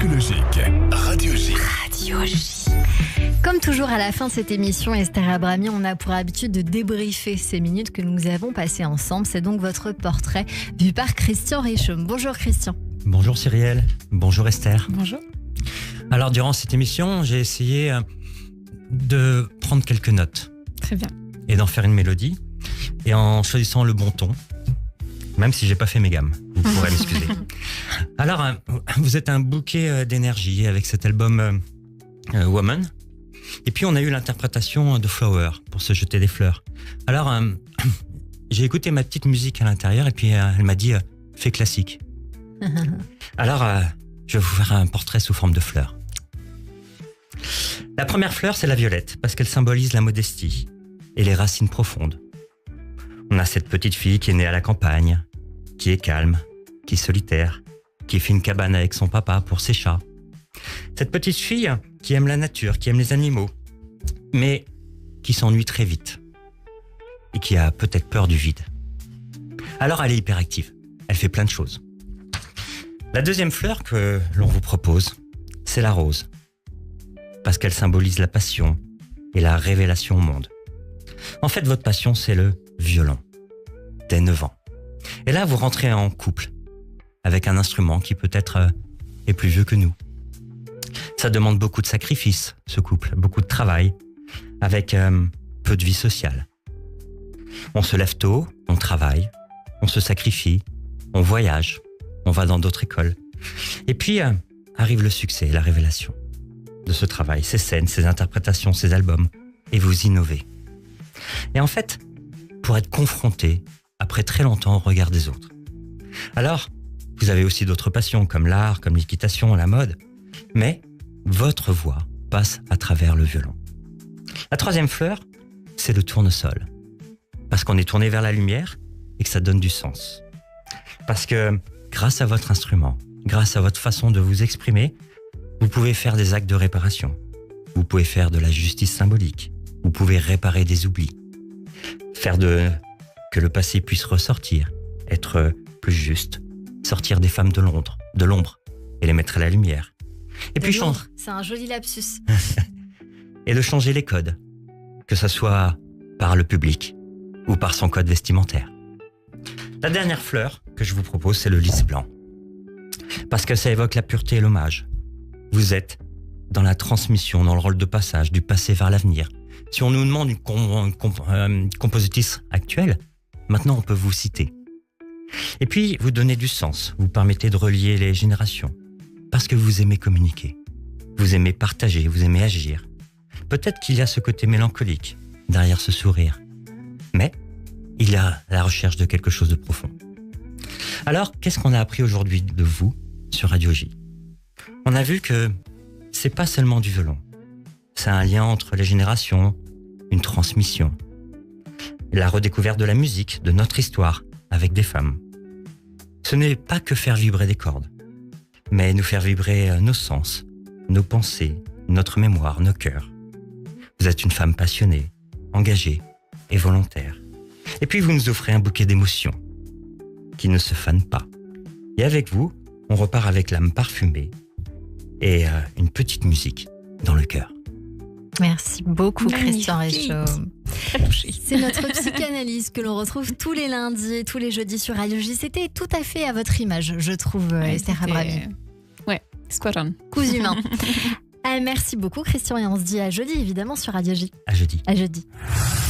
écologique. Radio J. Radio J. Comme toujours à la fin de cette émission, Esther Abrami, on a pour habitude de débriefer ces minutes que nous avons passées ensemble. C'est donc votre portrait vu par Christian Richomme. Bonjour Christian. Bonjour Cyrielle, bonjour Esther. Bonjour. Alors durant cette émission, j'ai essayé de prendre quelques notes. Très bien. Et d'en faire une mélodie. Et en choisissant le bon ton, même si j'ai pas fait mes gammes, vous pourrez m'excuser. Alors, vous êtes un bouquet d'énergie avec cet album Woman. Et puis on a eu l'interprétation de Flower pour se jeter des fleurs. Alors, j'ai écouté ma petite musique à l'intérieur et puis elle m'a dit fais classique. Alors, je vais vous faire un portrait sous forme de fleurs. La première fleur, c'est la violette, parce qu'elle symbolise la modestie et les racines profondes. On a cette petite fille qui est née à la campagne, qui est calme, qui est solitaire, qui fait une cabane avec son papa pour ses chats. Cette petite fille qui aime la nature, qui aime les animaux, mais qui s'ennuie très vite et qui a peut-être peur du vide. Alors elle est hyperactive, elle fait plein de choses. La deuxième fleur que l'on vous propose, c'est la rose, parce qu'elle symbolise la passion et la révélation au monde. En fait, votre passion, c'est le violon, dès 9 ans. Et là, vous rentrez en couple avec un instrument qui peut-être est plus vieux que nous. Ça demande beaucoup de sacrifices, ce couple, beaucoup de travail, avec peu de vie sociale. On se lève tôt, on travaille, on se sacrifie, on voyage, on va dans d'autres écoles. Et puis arrive le succès, la révélation de ce travail, ces scènes, ces interprétations, ces albums, et vous innovez. Et en fait, pour être confronté, après très longtemps, au regard des autres. Alors, vous avez aussi d'autres passions, comme l'art, comme l'équitation, la mode, mais votre voix passe à travers le violon. La troisième fleur, c'est le tournesol, parce qu'on est tourné vers la lumière et que ça donne du sens. Parce que grâce à votre instrument, grâce à votre façon de vous exprimer, vous pouvez faire des actes de réparation. Vous pouvez faire de la justice symbolique. Vous pouvez réparer des oublis. Faire que le passé puisse ressortir, être plus juste, sortir des femmes de l'ombre et les mettre à la lumière. Et puis changer. C'est un joli lapsus. Et de changer les codes, que ce soit par le public ou par son code vestimentaire. La dernière fleur que je vous propose, c'est le lys blanc. Parce que ça évoque la pureté et l'hommage. Vous êtes dans la transmission, dans le rôle de passage, du passé vers l'avenir. Si on nous demande une compositrice actuelle, maintenant on peut vous citer. Et puis, vous donnez du sens, vous permettez de relier les générations. Parce que vous aimez communiquer, vous aimez partager, vous aimez agir. Peut-être qu'il y a ce côté mélancolique derrière ce sourire. Mais il y a la recherche de quelque chose de profond. Alors, qu'est-ce qu'on a appris aujourd'hui de vous sur Radio J ? On a vu que c'est pas seulement du violon. C'est un lien entre les générations, une transmission. La redécouverte de la musique, de notre histoire, avec des femmes. Ce n'est pas que faire vibrer des cordes, mais nous faire vibrer nos sens, nos pensées, notre mémoire, nos cœurs. Vous êtes une femme passionnée, engagée et volontaire. Et puis vous nous offrez un bouquet d'émotions qui ne se fanent pas. Et avec vous, on repart avec l'âme parfumée et une petite musique dans le cœur. Merci beaucoup, Magnifique. Christian Richomme. Très touché. C'est notre psychanalyse que l'on retrouve tous les lundis et tous les jeudis sur Radio J. C'était tout à fait à votre image, je trouve, Esther Abrami. Ouais, squat on. Coups humains. Merci beaucoup, Christian, et on se dit à jeudi, évidemment, sur Radio J. À jeudi. À jeudi.